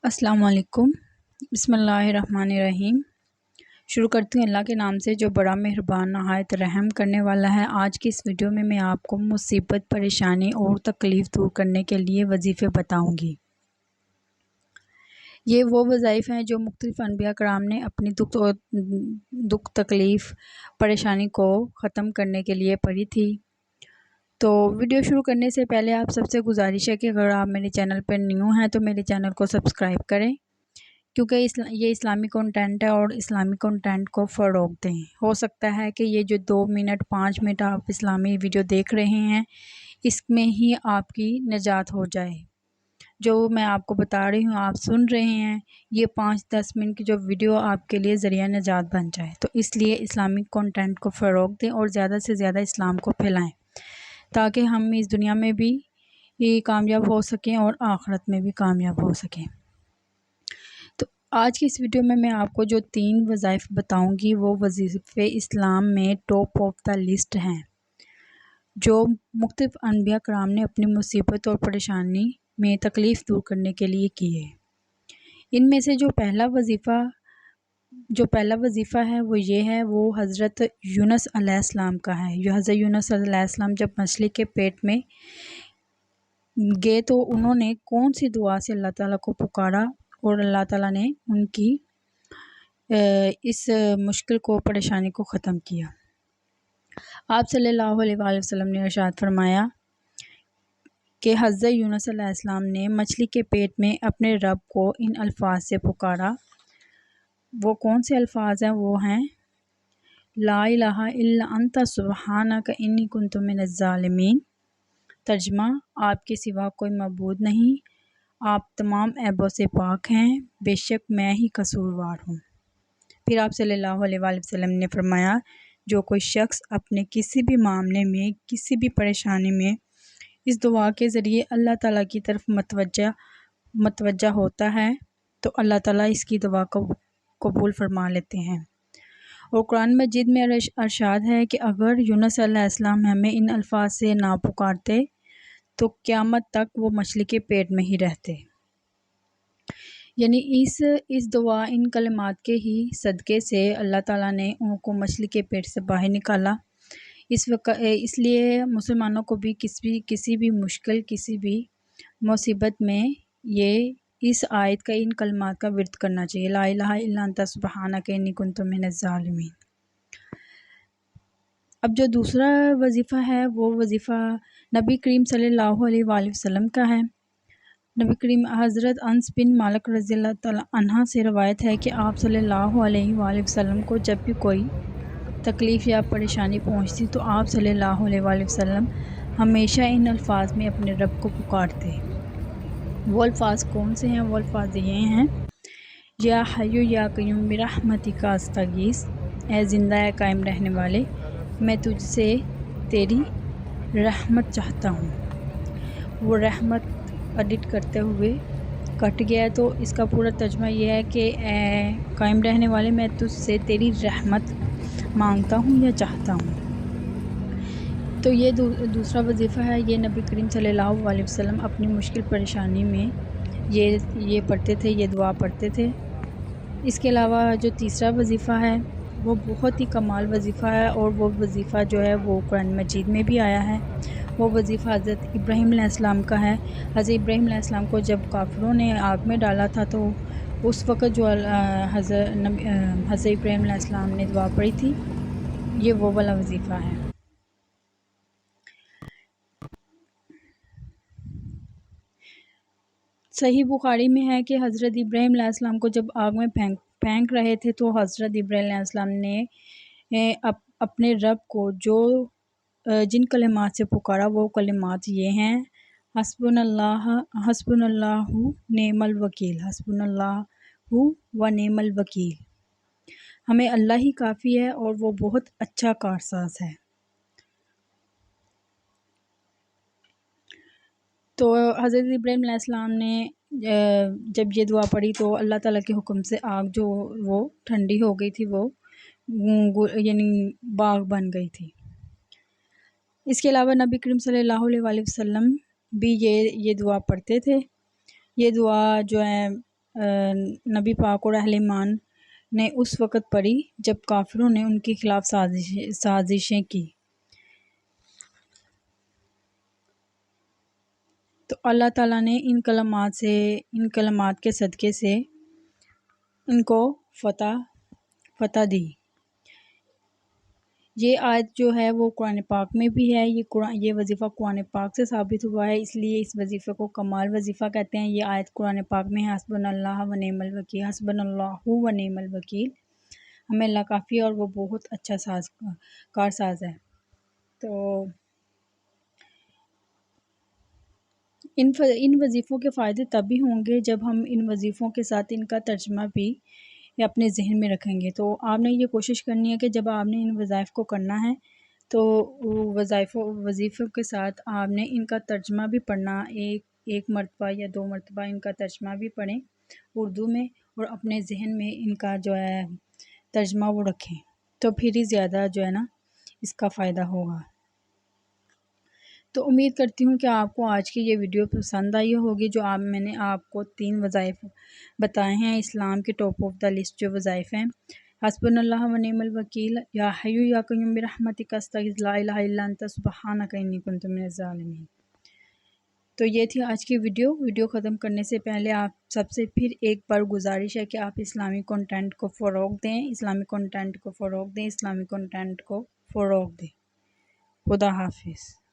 السلام علیکم۔ بسم اللہ الرحمن الرحیم۔ شروع کرتی ہوں اللہ کے نام سے جو بڑا مہربان نہایت رحم کرنے والا ہے۔ آج کی اس ویڈیو میں میں آپ کو مصیبت، پریشانی اور تکلیف دور کرنے کے لیے وظیفے بتاؤں گی۔ یہ وہ وظائف ہیں جو مختلف انبیاء کرام نے اپنی دکھ تکلیف پریشانی کو ختم کرنے کے لیے پڑھی تھی۔ تو ویڈیو شروع کرنے سے پہلے آپ سب سے گزارش ہے کہ اگر آپ میرے چینل پر نیو ہیں تو میرے چینل کو سبسکرائب کریں، کیونکہ یہ اسلامی کنٹینٹ ہے اور اسلامی کنٹینٹ کو فروغ دیں۔ ہو سکتا ہے کہ یہ جو 2 منٹ 5 منٹ آپ اسلامی ویڈیو دیکھ رہے ہیں اس میں ہی آپ کی نجات ہو جائے۔ جو میں آپ کو بتا رہی ہوں آپ سن رہے ہیں، یہ 5-10 منٹ کی جو ویڈیو آپ کے لیے ذریعہ نجات بن جائے۔ تو اس لیے اسلامی کنٹینٹ کو فروغ دیں اور زیادہ سے زیادہ اسلام کو پھیلائیں، تاکہ ہم اس دنیا میں بھی کامیاب ہو سکیں اور آخرت میں بھی کامیاب ہو سکیں۔ تو آج کی اس ویڈیو میں آپ کو جو 3 وظائف بتاؤں گی وہ وظیفے اسلام میں ٹاپ آف دا لسٹ ہیں، جو مختلف انبیاء کرام نے اپنی مصیبت اور پریشانی میں تکلیف دور کرنے کے لیے کیے۔ ان میں سے جو پہلا وظیفہ ہے وہ یہ ہے، وہ حضرت یونس علیہ السلام کا ہے۔ یہ حضرت یونس علیہ السلام جب مچھلی کے پیٹ میں گئے تو انہوں نے کون سی دعا سے اللہ تعالیٰ کو پکارا اور اللہ تعالیٰ نے ان کی اس مشکل کو، پریشانی کو ختم کیا۔ آپ صلی اللہ علیہ وآلہ وسلم نے ارشاد فرمایا کہ حضرت یونس علیہ السلام نے مچھلی کے پیٹ میں اپنے رب کو ان الفاظ سے پکارا۔ وہ کون سے الفاظ ہیں؟ وہ ہیں لا الہ الا انت سبحانک انی کنت من الظالمین۔ ترجمہ: آپ کے سوا کوئی معبود نہیں، آپ تمام عیبوں سے پاک ہیں، بے شک میں ہی قصوروار ہوں۔ پھر آپ صلی اللہ علیہ وآلہ وسلم نے فرمایا، جو کوئی شخص اپنے کسی بھی معاملے میں، کسی بھی پریشانی میں اس دعا کے ذریعے اللہ تعالیٰ کی طرف متوجہ ہوتا ہے تو اللہ تعالیٰ اس کی دعا کو قبول فرما لیتے ہیں۔ اور قرآن مجید میں ارشاد ہے کہ اگر یونس علیہ السلام ہمیں ان الفاظ سے نہ پکارتے تو قیامت تک وہ مچھلی کے پیٹ میں ہی رہتے۔ یعنی اس دعا، ان کلمات کے ہی صدقے سے اللہ تعالیٰ نے ان کو مچھلی کے پیٹ سے باہر نکالا۔ اس لیے مسلمانوں کو بھی کسی بھی مشکل، کسی بھی مصیبت میں اس آیت کا، ان کلمات کا ورد کرنا چاہیے، لا الہ الا انت سبحانک انی کنت من الظالمین۔ اب جو دوسرا وظیفہ ہے وہ وظیفہ نبی کریم صلی اللہ علیہ وآلہ وسلم کا ہے۔ نبی کریم حضرت انس بن مالک رضی اللہ تعالیٰ عنہ سے روایت ہے کہ آپ صلی اللہ علیہ وآلہ وسلم کو جب بھی کوئی تکلیف یا پریشانی پہنچتی تو آپ صلی اللہ علیہ وآلہ وسلم ہمیشہ ان الفاظ میں اپنے رب کو پکارتے۔ وہ الفاظ کون سے ہیں؟ وہ الفاظ یہ ہیں، یا حی یا قیوم برحمتک استغیث، اے زندہ ہے قائم رہنے والے میں تجھ سے تیری رحمت چاہتا ہوں۔ وہ رحمت ایڈٹ کرتے ہوئے کٹ گیا ہے، تو اس کا پورا ترجمہ یہ ہے کہ اے قائم رہنے والے میں تجھ سے تیری رحمت مانگتا ہوں یا چاہتا ہوں۔ تو یہ دوسرا وظیفہ ہے، یہ نبی کریم صلی اللہ علیہ وسلم اپنی مشکل پریشانی میں یہ پڑھتے تھے، یہ دعا پڑھتے تھے۔ اس کے علاوہ جو تیسرا وظیفہ ہے وہ بہت ہی کمال وظیفہ ہے، اور وہ وظیفہ جو ہے وہ قرآن مجید میں بھی آیا ہے۔ وہ وظیفہ حضرت ابراہیم علیہ السلام کا ہے۔ حضرت ابراہیم علیہ السلام کو جب کافروں نے آگ میں ڈالا تھا تو اس وقت جو حضرت ابراہیم علیہ السلام نے دعا پڑھی تھی، یہ وہ والا وظیفہ ہے۔ صحیح بخاری میں ہے کہ حضرت ابراہیم علیہ السلام کو جب آگ میں پھینک رہے تھے تو حضرت ابراہیم علیہ السلام نے اپنے رب کو جن کلمات سے پکارا، وہ کلمات یہ ہیں، حسبنا اللہ نعم الوکیل، حسبنا اللہ و نعم الوکیل، ہمیں اللہ ہی کافی ہے اور وہ بہت اچھا کارساز ہے۔ تو حضرت ابراہیم علیہ السلام نے جب یہ دعا پڑھی تو اللہ تعالیٰ کے حکم سے آگ جو وہ ٹھنڈی ہو گئی تھی، وہ یعنی باغ بن گئی تھی۔ اس کے علاوہ نبی کریم صلی اللہ علیہ وآلہ وسلم بھی یہ دعا پڑھتے تھے۔ یہ دعا جو ہے نبی پاک اور اہل ایمان نے اس وقت پڑھی جب کافروں نے ان کے خلاف سازشیں کی۔ تو اللہ تعالیٰ نے ان کلمات کے صدقے سے ان کو فتح دی۔ یہ آیت جو ہے وہ قرآن پاک میں بھی ہے، یہ وظیفہ قرآن پاک سے ثابت ہوا ہے، اس لیے اس وظیفے کو کمال وظیفہ کہتے ہیں۔ یہ آیت قرآن پاک میں ہے، حسبنا اللہ و نعم الوکیل، حسبنا اللہ و نعم الوکیل، ہمیں اللہ کافی اور وہ بہت اچھا کارساز ہے۔ تو ان وظیفوں کے فائدے تبھی ہوں گے جب ہم ان وظیفوں کے ساتھ ان کا ترجمہ بھی اپنے ذہن میں رکھیں گے۔ تو آپ نے یہ کوشش کرنی ہے کہ جب آپ نے ان وظائف کو کرنا ہے تو وظیفوں کے ساتھ آپ نے ان کا ترجمہ بھی پڑھنا، ایک مرتبہ یا 2 مرتبہ ان کا ترجمہ بھی پڑھیں اردو میں، اور اپنے ذہن میں ان کا جو ہے ترجمہ وہ رکھیں، تو پھر ہی زیادہ جو ہے نا اس کا فائدہ ہوگا۔ تو امید کرتی ہوں کہ آپ کو آج کی یہ ویڈیو پسند آئی ہوگی، جو میں نے آپ کو 3 وظائف بتائے ہیں اسلام کے ٹاپ آف دا لسٹ جو وظائف ہیں، حسبنا اللہ و نعم الوکیل، یا حی یا قیوم برحمتک استغیث، لا الہ الا انت سبحانک انی کنت من الظالمین۔ تو یہ تھی آج کی ویڈیو ختم کرنے سے پہلے آپ سب سے پھر ایک بار گزارش ہے کہ آپ اسلامی کنٹینٹ کو فروغ دیں، اسلامی کنٹینٹ کو فروغ دیں، اسلامی کنٹینٹ کو فروغ دیں۔ خدا حافظ۔